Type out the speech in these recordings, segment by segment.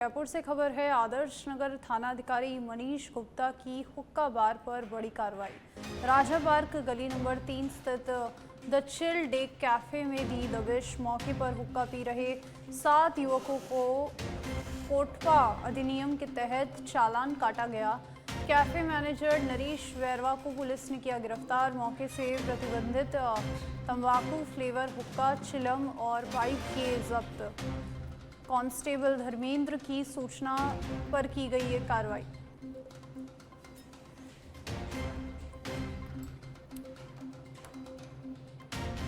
जयपुर से खबर है। आदर्श नगर थानाधिकारी मनीष गुप्ता की हुक्का बार पर बड़ी कार्रवाई। राजा पार्क गली नंबर 3 स्थित द चिल डेक कैफे में दी दबिश। मौके पर हुक्का पी रहे 7 युवकों को कोटपा अधिनियम के तहत चालान काटा गया। कैफे मैनेजर नरेश वैरवा को पुलिस ने किया गिरफ्तार। मौके से प्रतिबंधित तंबाकू फ्लेवर हुक्का, चिलम और पाइप किए जब्त। कांस्टेबल धर्मेंद्र की सूचना पर की गई ये कार्रवाई।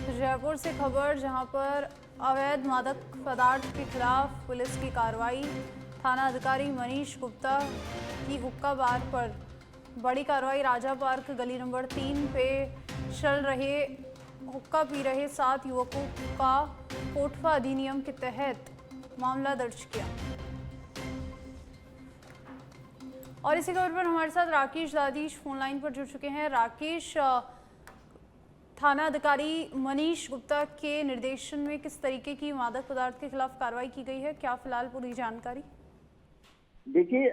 जयपुर से खबर, जहां पर अवैध मादक पदार्थ के खिलाफ पुलिस की कार्रवाई। थाना अधिकारी मनीष गुप्ता की हुक्का बार पर बड़ी कार्रवाई। राजा पार्क गली नंबर 3 पे चल रहे हुक्का पी रहे 7 युवकों का कोटपा अधिनियम के तहत मामला दर्ज किया। और इसी खबर पर हमारे साथ राकेश दादीश फोन लाइन पर जुड़ चुके हैं। राकेश, थाना अधिकारी मनीष गुप्ता के निर्देशन में किस तरीके की मादक पदार्थ के खिलाफ कार्रवाई की गई है, क्या फिलहाल पूरी जानकारी? देखिए,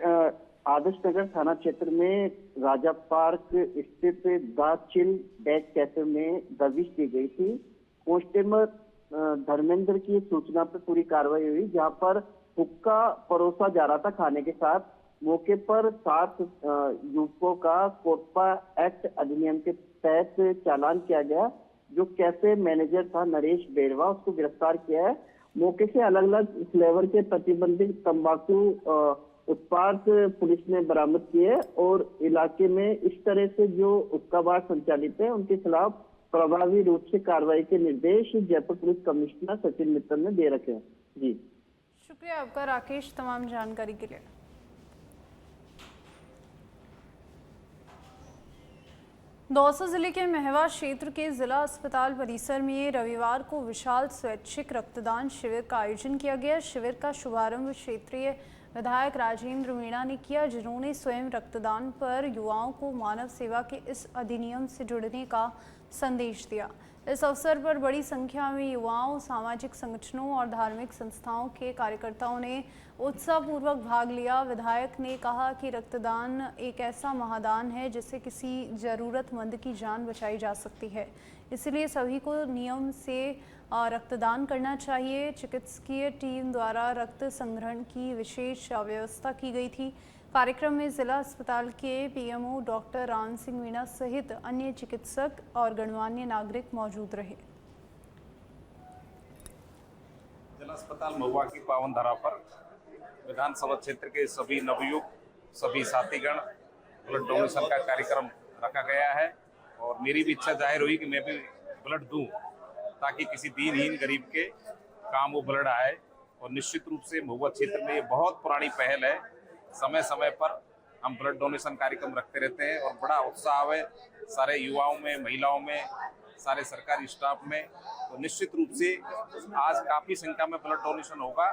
आदर्श नगर थाना क्षेत्र में राजा पार्क स्थित द चिल डेक कैफे में दबिश दी गई थी। कांस्टेबल धर्मेंद्र की सूचना पर पूरी कार्रवाई हुई, जहां पर हुक्का परोसा जा रहा था खाने के साथ। मौके पर 7 युवकों का कोटपा एक्ट अधिनियम के तहत चालान किया गया। जो कैफे मैनेजर था नरेश बेरवा, उसको गिरफ्तार किया है। मौके से अलग अलग फ्लेवर के प्रतिबंधित तंबाकू उत्पाद पुलिस ने बरामद किए और इलाके में इस तरह से जो हुक्का बार संचालित है उनके खिलाफ प्रभावी रूप से कार्रवाई के निर्देश जयपुर पुलिस कमिश्नर सचिन मित्तल ने दे रखे हैं। जी, शुक्रिया आपका राकेश, तमाम जानकारी के लिए। दौसा जिले के महवा क्षेत्र के जिला अस्पताल परिसर में रविवार को विशाल स्वैच्छिक रक्तदान शिविर का आयोजन किया गया। शिविर का शुभारंभ क्षेत्रीय विधायक राजेंद्र मीणा ने किया, जिन्होंने स्वयं रक्तदान पर युवाओं को मानव सेवा के इस अधिनियम से जुड़ने का संदेश दिया। इस अवसर पर बड़ी संख्या में युवाओं, सामाजिक संगठनों और धार्मिक संस्थाओं के कार्यकर्ताओं ने उत्साहपूर्वक भाग लिया। विधायक ने कहा कि रक्तदान एक ऐसा महादान है जिससे किसी जरूरतमंद की जान बचाई जा सकती है, इसलिए सभी को नियम से रक्तदान करना चाहिए। चिकित्सकीय टीम द्वारा रक्त संग्रहण की विशेष व्यवस्था की गई थी। कार्यक्रम में जिला अस्पताल के पीएमओ डॉक्टर राम सिंह मीणा सहित अन्य चिकित्सक और गणमान्य नागरिक मौजूद रहे। जिला अस्पताल महुआ की पावन धरा पर विधानसभा क्षेत्र के सभी नवयुवक, सभी साथीगण ब्लड डोनेशन का कार्यक्रम रखा गया है और मेरी भी इच्छा जाहिर हुई कि मैं भी ब्लड दूं, ताकि किसी दीनहीन गरीब के काम वो ब्लड आए। और निश्चित रूप से महुआ क्षेत्र में ये बहुत पुरानी पहल है। समय समय पर हम ब्लड डोनेशन कार्यक्रम रखते रहते हैं और बड़ा उत्साह है सारे युवाओं में, महिलाओं में, सारे सरकारी स्टाफ में। तो निश्चित रूप से आज काफ़ी संख्या में ब्लड डोनेशन होगा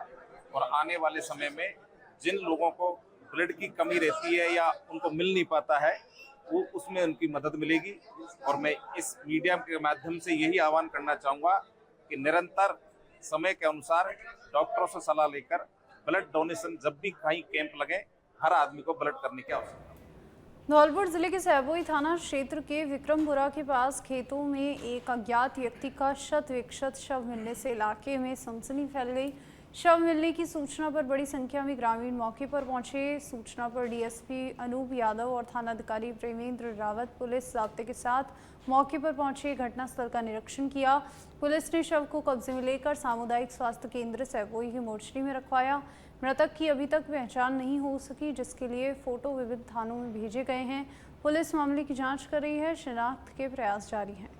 और आने वाले समय में जिन लोगों को ब्लड की कमी रहती है या उनको मिल नहीं पाता है, वो उसमें उनकी मदद मिलेगी। और मैं इस मीडिया के माध्यम से यही आह्वान करना चाहूँगा कि निरंतर समय के अनुसार डॉक्टरों से सलाह लेकर ब्लड डोनेशन जब भी कहीं कैंप लगे, हर आदमी को ब्लड करने की आवश्यकता है। धौलपुर जिले के सहबोई थाना क्षेत्र के विक्रमपुरा के पास खेतों में एक अज्ञात व्यक्ति का शत विक्षत शव मिलने से इलाके में सनसनी फैल गई। शव मिलने की सूचना पर बड़ी संख्या में ग्रामीण मौके पर पहुंचे। सूचना पर डीएसपी अनूप यादव और थानाधिकारी प्रेमेंद्र रावत पुलिस जाब्ते के साथ मौके पर पहुंचे, घटनास्थल का निरीक्षण किया। पुलिस ने शव को कब्जे में लेकर सामुदायिक स्वास्थ्य केंद्र सहबोई की मोर्चरी में रखवाया। मृतक की अभी तक पहचान नहीं हो सकी, जिसके लिए फोटो विविध थानों में भेजे गए हैं। पुलिस मामले की जांच कर रही है, शिनाख्त के प्रयास जारी हैं।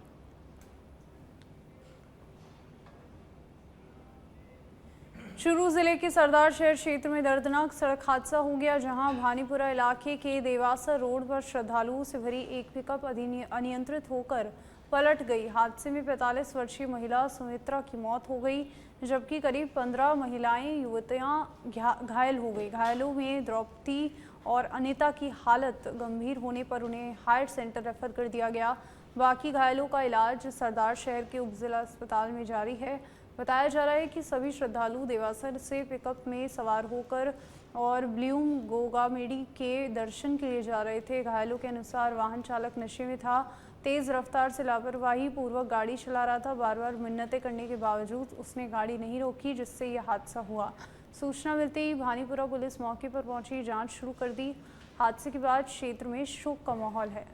चूरू जिले के सरदार शहर क्षेत्र में दर्दनाक सड़क हादसा हो गया, जहां भानीपुरा इलाके के देवासा रोड पर श्रद्धालुओं से भरी एक पिकअप अनियंत्रित होकर पलट गई। हादसे में 45 वर्षीय महिला सुमित्रा की मौत हो गई, जबकि करीब 15 महिलाएं युवतियां घायल हो गई। घायलों में द्रौपदी और अनिता की हालत गंभीर होने पर उन्हें हायर सेंटर रेफर कर दिया गया। बाकी घायलों का इलाज सरदार शहर के उपजिला अस्पताल में जारी है। बताया जा रहा है कि सभी श्रद्धालु देवासर से पिकअप में सवार होकर और ब्लूम गोगामेडी के दर्शन के लिए जा रहे थे। घायलों के अनुसार वाहन चालक नशे में था, तेज़ रफ्तार से लापरवाही पूर्वक गाड़ी चला रहा था। बार बार मिन्नतें करने के बावजूद उसने गाड़ी नहीं रोकी, जिससे यह हादसा हुआ। सूचना मिलते ही भानीपुरा पुलिस मौके पर पहुंची, जांच शुरू कर दी। हादसे के बाद क्षेत्र में शोक का माहौल है।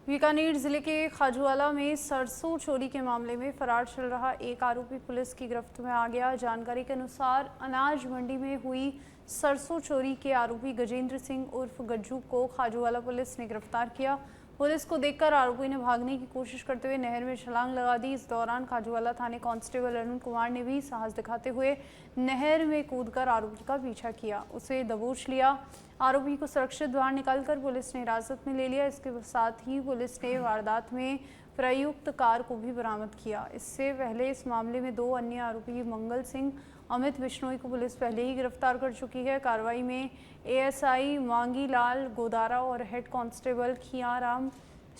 बीकानेर जिले के खाजूवाला में सरसों चोरी के मामले में फरार चल रहा एक आरोपी पुलिस की गिरफ्त में आ गया। जानकारी के अनुसार अनाज मंडी में हुई सरसों चोरी के आरोपी गजेंद्र सिंह उर्फ गज्जू को खाजूवाला पुलिस ने गिरफ्तार किया। पुलिस को देखकर आरोपी ने भागने की कोशिश करते हुए नहर में छलांग लगा दी। इस दौरान खाजूवाला थाने कांस्टेबल अरुण कुमार ने भी साहस दिखाते हुए नहर में कूदकर आरोपी का पीछा किया, उसे दबोच लिया। आरोपी को सुरक्षित बाहर निकालकर पुलिस ने हिरासत में ले लिया। इसके साथ ही पुलिस ने वारदात में प्रयुक्त कार को भी बरामद किया। इससे पहले इस मामले में 2 अन्य आरोपी मंगल सिंह, अमित बिश्नोई को पुलिस पहले ही गिरफ्तार कर चुकी है। कार्रवाई में एएसआई मांगीलाल गोदारा और हेड कांस्टेबल खियाराम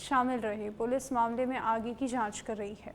शामिल रहे। पुलिस मामले में आगे की जांच कर रही है।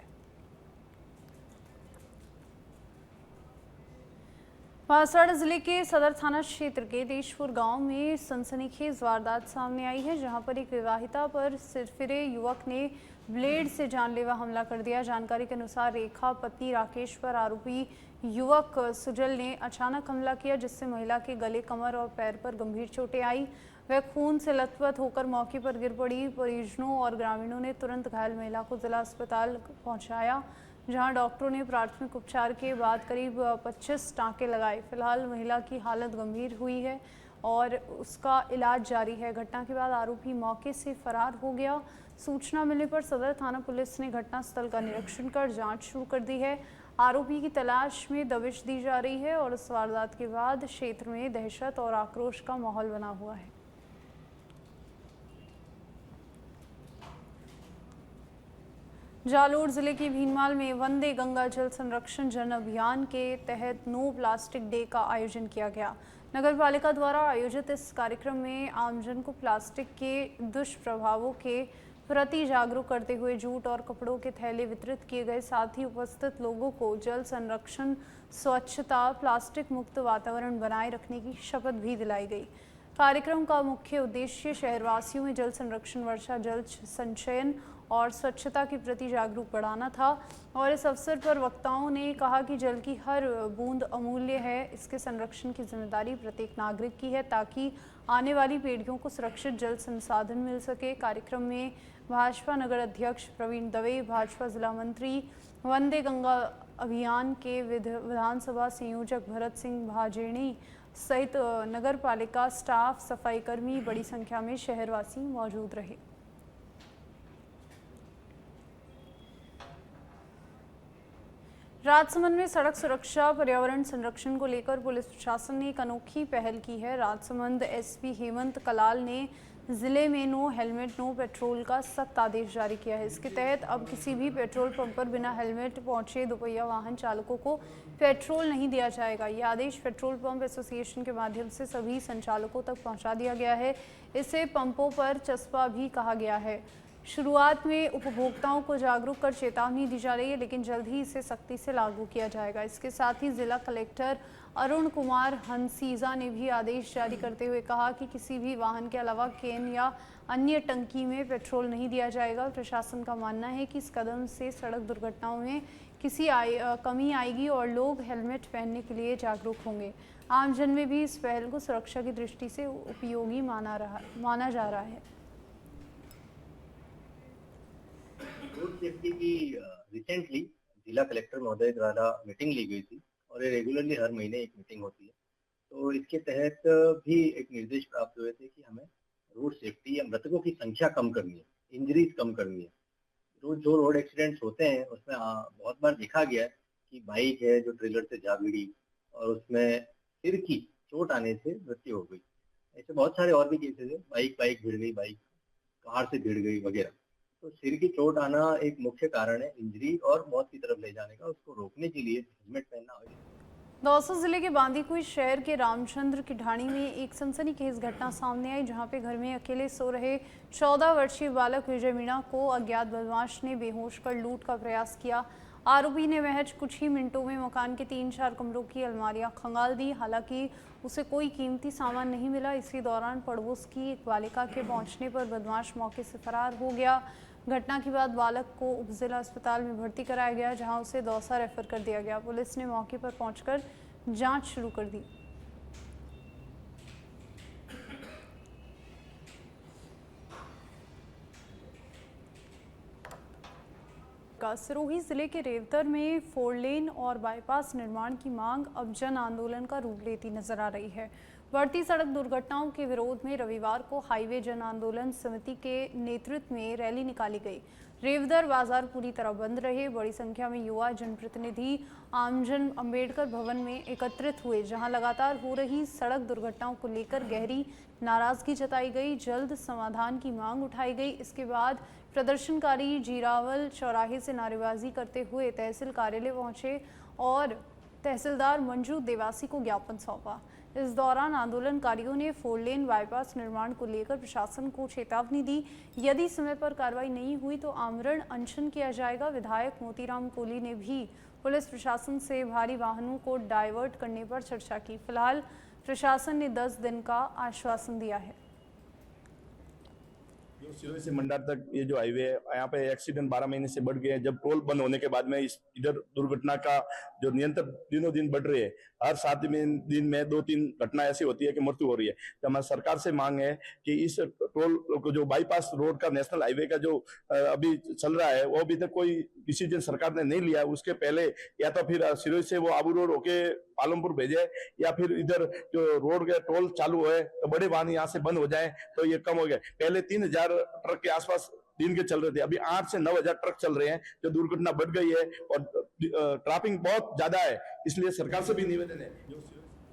बांसवाड़ा जिले के सदर थाना क्षेत्र के देशपुर गांव में सनसनीखेज वारदात सामने आई है, जहां पर एक विवाहिता पर सिरफिरे युवक ने ब्लेड से जानलेवा हमला कर दिया। जानकारी के अनुसार रेखा पति राकेश पर आरोपी युवक सुजल ने अचानक हमला किया, जिससे महिला के गले, कमर और पैर पर गंभीर चोटें आई। वह खून से लथपथ होकर मौके पर गिर पड़ी। परिजनों और ग्रामीणों ने तुरंत घायल महिला को जिला अस्पताल पहुंचाया, जहां डॉक्टरों ने प्राथमिक उपचार के बाद करीब 25 टाँके लगाए। फिलहाल महिला की हालत गंभीर हुई है और उसका इलाज जारी है। घटना के बाद आरोपी मौके से फरार हो गया। सूचना मिलने पर सदर थाना पुलिस ने घटनास्थल का निरीक्षण कर जांच शुरू कर दी है। आरोपी की तलाश में दबिश दी जा रही है और इस वारदात के बाद क्षेत्र में दहशत और आक्रोश का माहौल बना हुआ है। जालोर जिले के भीनमाल में वंदे गंगा जल संरक्षण जन अभियान के तहत नो प्लास्टिक डे का आयोजन किया गया। नगर पालिका द्वारा आयोजित इस कार्यक्रम में आमजन को प्लास्टिक के दुष्प्रभावों के प्रति जागरूक करते हुए जूट और कपड़ों के थैले वितरित किए गए। साथ ही उपस्थित लोगों को जल संरक्षण, स्वच्छता, प्लास्टिक मुक्त वातावरण बनाए रखने की शपथ भी दिलाई गई। कार्यक्रम का मुख्य उद्देश्य शहरवासियों में जल संरक्षण, वर्षा जल संचयन और स्वच्छता के प्रति जागरूक बढ़ाना था। और इस अवसर पर वक्ताओं ने कहा कि जल की हर बूंद अमूल्य है। इसके संरक्षण की जिम्मेदारी प्रत्येक नागरिक की है, ताकि आने वाली पीढ़ियों को सुरक्षित जल संसाधन मिल सके। कार्यक्रम में भाजपा नगर अध्यक्ष प्रवीण दवे, भाजपा जिला मंत्री, वंदे गंगा अभियान के विधानसभा संयोजक भरत सिंह भाजेणी सहित नगर पालिका स्टाफ, सफाई कर्मी, बड़ी संख्या में शहरवासी मौजूद रहे। राजसमंद में सड़क सुरक्षा, पर्यावरण संरक्षण को लेकर पुलिस प्रशासन ने एक अनोखी पहल की है। राजसमंद एसपी हेमंत कलाल ने जिले में नो हेलमेट नो पेट्रोल का सख्त आदेश जारी किया है। इसके तहत अब किसी भी पेट्रोल पंप पर बिना हेलमेट पहुंचे दोपहिया वाहन चालकों को पेट्रोल नहीं दिया जाएगा। यह आदेश पेट्रोल पंप एसोसिएशन के माध्यम से सभी संचालकों तक पहुंचा दिया गया है। इसे पंपों पर चस्पा भी कहा गया है। शुरुआत में उपभोक्ताओं को जागरूक कर चेतावनी दी जा रही है, लेकिन जल्द ही इसे सख्ती से लागू किया जाएगा। इसके साथ ही जिला कलेक्टर अरुण कुमार हंसीजा ने भी आदेश जारी करते हुए कहा कि किसी भी वाहन के अलावा कैन या अन्य टंकी में पेट्रोल नहीं दिया जाएगा। प्रशासन का मानना है कि इस कदम से सड़क दुर्घटनाओं में कमी आएगी और लोग हेलमेट पहनने के लिए जागरूक होंगे। आमजन में भी इस पहल को सुरक्षा की दृष्टि से उपयोगी माना जा रहा है। रोड सेफ्टी की रिसेंटली जिला कलेक्टर महोदय द्वारा मीटिंग ली गई थी और ये रेगुलरली हर महीने एक मीटिंग होती है। तो इसके तहत भी एक निर्देश प्राप्त हुए थे कि हमें रोड सेफ्टी या मृतकों की संख्या कम करनी है, इंजरीज कम करनी है। जो रोड एक्सीडेंट्स होते हैं उसमें बहुत बार देखा गया है कि बाइक है जो ट्रेलर से जा भिड़ी और उसमें सिर की चोट आने से मृत्यु हो गई। ऐसे बहुत सारे और भी केसेस है, बाइक भिड़ गई, बाइक कार से भिड़ गई वगैरह। तो सिर की चोट आना एक मुख्य कारण है इंजरी और मौत की तरफ ले जाने का। उसको रोकने के लिए हेलमेट पहनना आवश्यक है। दौसा जिले के बांदीकुई शहर के रामचंद्र की ढाणी में एक सनसनीखेज घटना सामने आई, जहां पे घर में अकेले सो रहे 14 वर्षीय बालक विजय मीणा को अज्ञात बदमाश ने बेहोश कर लूट का प्रयास किया। आरोपी ने महज कुछ ही मिनटों में मकान के 3-4 कमरों की अलमारियां खंगाल दी। हालांकि उसे कोई कीमती सामान नहीं मिला। इसी दौरान पड़ोस की एक बालिका के पहुंचने पर बदमाश मौके से फरार हो गया। घटना के बाद बालक को उपजिला अस्पताल में भर्ती कराया गया, जहां उसे दौसा रेफर कर दिया गया। पुलिस ने मौके पर पहुंचकर जांच शुरू कर दी। सिरोही जिले के रेवतर में 4 लेन और बाईपास निर्माण की मांग अब जन आंदोलन का रूप लेती नजर आ रही है। बढ़ती सड़क दुर्घटनाओं के विरोध में रविवार को हाईवे जन आंदोलन समिति के नेतृत्व में रैली निकाली गई। रेवतर बाजार पूरी तरह बंद रहे। बड़ी संख्या में युवा जनप्रतिनिधि आमजन अंबेडकर भवन में एकत्रित हुए, जहां लगातार हो रही सड़क दुर्घटनाओं को लेकर गहरी नाराजगी जताई गई। जल्द समाधान की मांग उठाई गई। इसके बाद प्रदर्शनकारी जीरावल चौराहे से नारेबाजी करते हुए तहसील कार्यालय पहुंचे और तहसीलदार मंजू देवासी को ज्ञापन सौंपा। इस दौरान आंदोलनकारियों ने 4 लेन बाईपास निर्माण को लेकर प्रशासन को चेतावनी दी। यदि समय पर कार्रवाई नहीं हुई तो आमरण अनशन किया जाएगा। विधायक मोतीराम कोहली ने भी पुलिस प्रशासन से भारी वाहनों को डाइवर्ट करने पर चर्चा की। फिलहाल प्रशासन ने 10 दिन का आश्वासन दिया है। जो सिरोही से मंडार तक ये जो हाईवे है, यहाँ पे एक्सीडेंट 12 महीने से बढ़ गए हैं। जब टोल बंद होने के बाद में इधर दुर्घटना का जो नियंत्रण दिनों दिन बढ़ रही है। हर 7 दिन में 2-3 घटना ऐसी होती है कि मृत्यु हो रही है। तो हमारी सरकार से मांग है कि इस टोल को जो बाईपास रोड का नेशनल हाईवे का जो अभी चल रहा है, वो अभी तक कोई डिसीजन सरकार ने नहीं लिया। उसके पहले या तो फिर सिरोही से वो आबू रोड होके पालमपुर भेजे, या फिर इधर जो रोड के टोल चालू है तो बड़े वाहन यहाँ से बंद हो जाए तो ये कम हो गया। पहले 3000 ट्रक के आसपास दिन के चल रहे थे, अभी 8 से 9000 ट्रक चल रहे हैं। जो दुर्घटना बढ़ गई है और ट्रैफिक बहुत ज्यादा है, इसलिए सरकार से भी निवेदन है।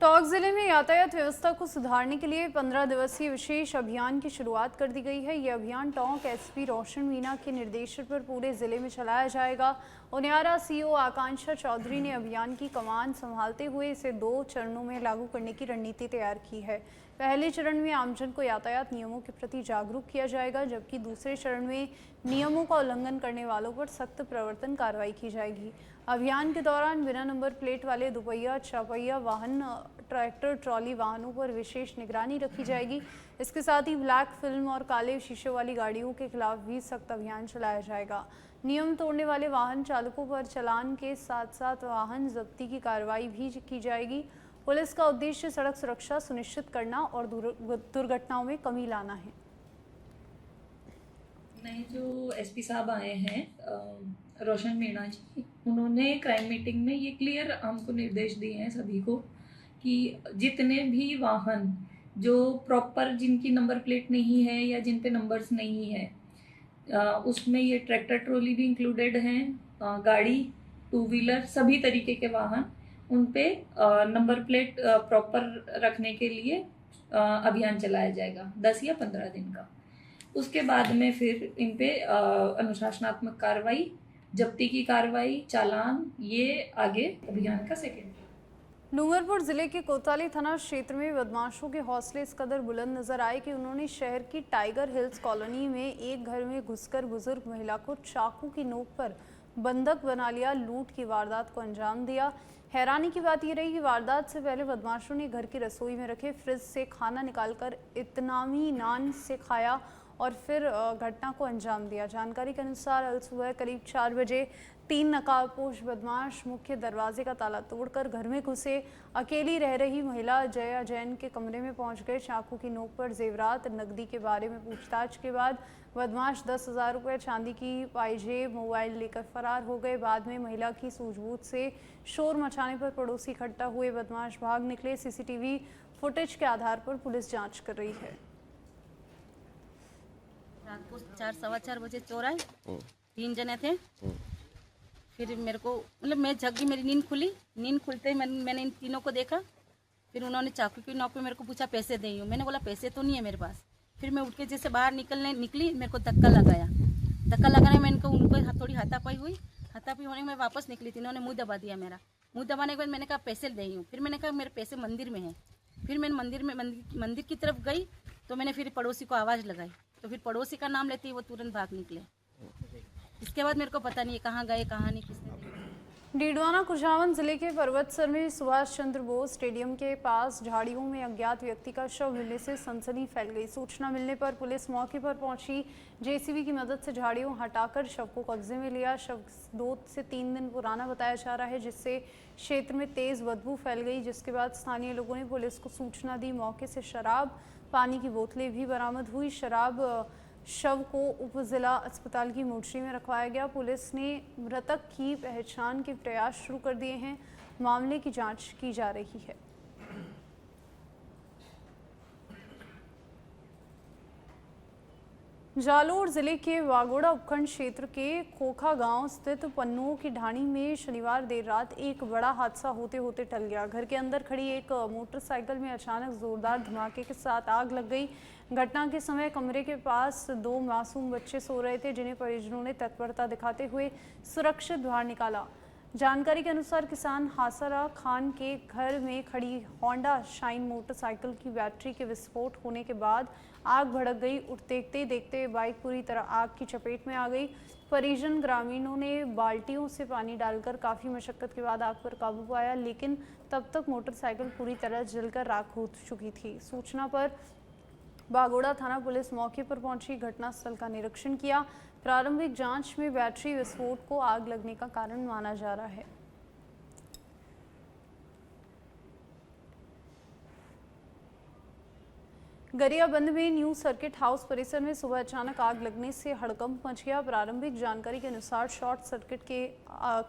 टोंक जिले में यातायात व्यवस्था को सुधारने के लिए 15 दिवसीय विशेष अभियान की शुरुआत कर दी गई है। यह अभियान टोंक एसपी रोशन मीना के निर्देशन पर पूरे जिले में चलाया जाएगा। उनियारा सीओ आकांक्षा चौधरी ने अभियान की कमान संभालते हुए इसे 2 चरणों में लागू करने की रणनीति तैयार की है। पहले चरण में आमजन को यातायात नियमों के प्रति जागरूक किया जाएगा, जबकि दूसरे चरण में नियमों का उल्लंघन करने वालों पर सख्त प्रवर्तन कार्रवाई की जाएगी। अभियान के दौरान बिना नंबर प्लेट वाले दुपहिया, चौपहिया वाहन, ट्रैक्टर, ट्रॉली वाहनों पर विशेष निगरानी रखी जाएगी। इसके साथ ही ब्लैक फिल्म और काले शीशे वाली गाड़ियों के खिलाफ भी सख्त अभियान चलाया जाएगा। नियम तोड़ने वाले वाहन चालकों पर चालान के साथ साथ वाहन जब्ती की कार्रवाई भी की जाएगी। पुलिस का उद्देश्य सड़क सुरक्षा सुनिश्चित करना और दुर्घटनाओं में कमी लाना है। नए जो एसपी साहब आए हैं रोशन मीणा जी, उन्होंने क्राइम मीटिंग में ये क्लियर हमको निर्देश दिए हैं सभी को कि जितने भी वाहन जो प्रॉपर जिनकी नंबर प्लेट नहीं है या जिन पे नंबर्स नहीं है, उसमें ये ट्रैक्टर ट्रॉली भी इंक्लूडेड हैं, गाड़ी, 2 व्हीलर, सभी तरीके के वाहन, उन पे नंबर प्लेट प्रॉपर रखने के लिए अभियान चलाया जाएगा 10 या 15 दिन का। उसके बाद में फिर इन पे अनुशासनात्मक कार्रवाई, जब्ती की कार्रवाई, चालान, ये आगे अभियान का सेकेंड। डूंगरपुर जिले के कोतवाली थाना क्षेत्र में बदमाशों के हौसले इस कदर बुलंद नजर आए कि उन्होंने शहर की टाइगर हिल्स कॉलोनी में एक घर में घुसकर बुजुर्ग महिला को चाकू की नोक पर बंधक बना लिया। लूट की वारदात को अंजाम दिया। हैरानी की बात यह रही कि वारदात से पहले बदमाशों ने घर की रसोई में रखे फ्रिज से खाना निकालकर इत्मीनान नान से खाया और फिर घटना को अंजाम दिया। जानकारी के अनुसार कल सुबह करीब 4 बजे 3 नकाबपोश बदमाश मुख्य दरवाजे का ताला तोड़कर घर में घुसे। अकेली रह रही महिला जया जैन के कमरे में पहुंच गए। चाकू की नोक पर जेवरात, नकदी के बारे में पूछताछ के बाद बदमाश 10,000 रुपये, चांदी की पायजेब, मोबाइल लेकर फरार हो गए। बाद में महिला की सूझबूझ से शोर मचाने पर पड़ोसी इकट्ठा हुए, बदमाश भाग निकले। सीसीटीवी फुटेज के आधार पर पुलिस जाँच कर रही है। रात को 4, सवा 4 बजे चोर आए, 3 जने थे। फिर मेरे को मतलब मैं जगी, मेरी नींद खुली। नींद खुलते ही मैंने इन तीनों को देखा। फिर उन्होंने चाकू की नोक पे मेरे को पूछा पैसे दे। मैंने बोला पैसे तो नहीं है मेरे पास। फिर मैं उठ के जैसे बाहर निकली, मेरे को धक्का लगाया। धक्का लगाने में उनको थोड़ी हाथापाई हुई। हाथापाई होने में वापस निकली थी, इन्होंने मुँह दबा दिया मेरा। मुँह दबाने के बाद मैंने कहा पैसे दे हूँ। फिर मैंने कहा मेरे पैसे मंदिर में हैं। फिर मैंने मंदिर की तरफ गई तो मैंने फिर पड़ोसी को आवाज़ लगाई, तो फिर पड़ोसी का नाम लेते ही वो तुरंत भाग निकले। इसके बाद मेरे को पता नहीं है कहाँ गए कहाँ नहीं, किसने डीडवाना कुछावन जिले के पर्वतसर में सुभाष चंद्र बोस स्टेडियम के पास झाड़ियों में अज्ञात व्यक्ति का शव मिलने से सनसनी फैल गई। सूचना मिलने पर पुलिस मौके पर पहुंची। जेसीबी की मदद से झाड़ियों हटाकर शव को कब्जे में लिया। शव 2 से 3 दिन पुराना बताया जा रहा है, जिससे क्षेत्र में तेज बदबू फैल गई, जिसके बाद स्थानीय लोगों ने पुलिस को सूचना दी। मौके से शराब, पानी की बोतलें भी बरामद हुई। शव को उप जिला अस्पताल की मोर्चरी में रखवाया गया। पुलिस ने मृतक की पहचान के प्रयास शुरू कर दिए हैं। मामले की जांच की जा रही है। जालोर जिले के वागोड़ा उपखंड क्षेत्र के खोखा गांव स्थित पन्नुओं की ढाणी में शनिवार देर रात एक बड़ा हादसा होते होते टल गया। घर के अंदर खड़ी एक मोटरसाइकिल में अचानक जोरदार धमाके के साथ आग लग गई। घटना के समय कमरे के पास 2 मासूम बच्चे सो रहे थे, जिन्हें परिजनों ने तत्परता दिखाते हुए सुरक्षित बाहर निकाला। जानकारी के अनुसार किसान हासरा खान के घर में खड़ी होंडा शाइन मोटरसाइकिल की बैटरी के विस्फोट होने के बाद आग भड़क गई। देखते देखते बाइक पूरी तरह आग की चपेट में आ गई। परिजन ग्रामीणों ने बाल्टियों से पानी डालकर काफ़ी मशक्कत के बाद आग पर काबू पाया, लेकिन तब तक मोटरसाइकिल पूरी तरह जलकर राख हो चुकी थी। सूचना पर बागोड़ा थाना पुलिस मौके पर पहुंची, घटनास्थल का निरीक्षण किया। प्रारंभिक जांच में बैटरी विस्फोट को आग लगने का कारण माना जा रहा है। गरियाबंद में न्यू सर्किट हाउस परिसर में सुबह अचानक आग लगने से हड़कंप मच गया। प्रारंभिक जानकारी के अनुसार शॉर्ट सर्किट के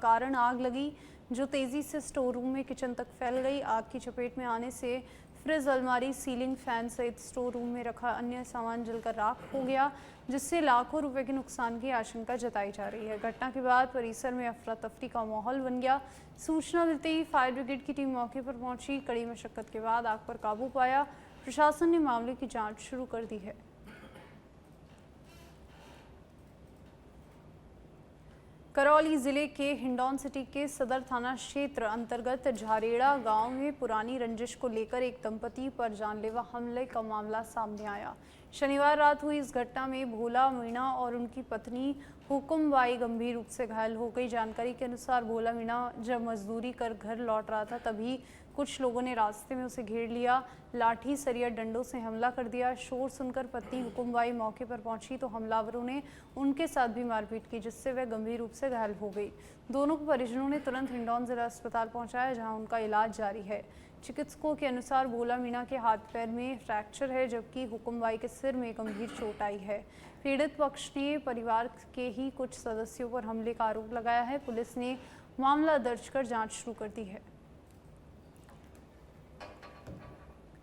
कारण आग लगी, जो तेजी से स्टोर रूम में किचन तक फैल गई। आग की चपेट में आने से फ्रिज, अलमारी, सीलिंग फैन सहित स्टोर रूम में रखा अन्य सामान जलकर राख हो गया, जिससे लाखों रुपए के नुकसान की आशंका जताई जा रही है। घटना के बाद परिसर में अफरा तफरी का माहौल बन गया। सूचना मिलते ही फायर ब्रिगेड की टीम मौके पर पहुंची। कड़ी मशक्कत के बाद आग पर काबू पाया। प्रशासन ने मामले की जांच शुरू कर दी है। करौली जिले के हिंडौन सिटी के सदर थाना क्षेत्र अंतर्गत झारेड़ा गांव में पुरानी रंजिश को लेकर एक दंपति पर जानलेवा हमले का मामला सामने आया। शनिवार रात हुई इस घटना में भोला मीणा और उनकी पत्नी हुकुमबाई गंभीर रूप से घायल हो गई। जानकारी के अनुसार भोला मीणा जब मजदूरी कर घर लौट रहा था, तभी कुछ लोगों ने रास्ते में उसे घेर लिया, लाठी, सरिया, डंडों से हमला कर दिया। शोर सुनकर पत्नी हुकुमबाई मौके पर पहुंची तो हमलावरों ने उनके साथ भी मारपीट की, जिससे वह गंभीर रूप से घायल हो गई। दोनों को परिजनों ने तुरंत हिंडौन जिला अस्पताल पहुंचाया, जहां उनका इलाज जारी है। चिकित्सकों के अनुसार भोला मीणा के हाथ पैर में फ्रैक्चर है, जबकि हुकुमबाई के सिर में गंभीर चोट आई है। पीड़ित पक्ष ने परिवार के ही कुछ सदस्यों पर हमले का आरोप लगाया है। पुलिस ने मामला दर्ज कर जांच शुरू कर दी है।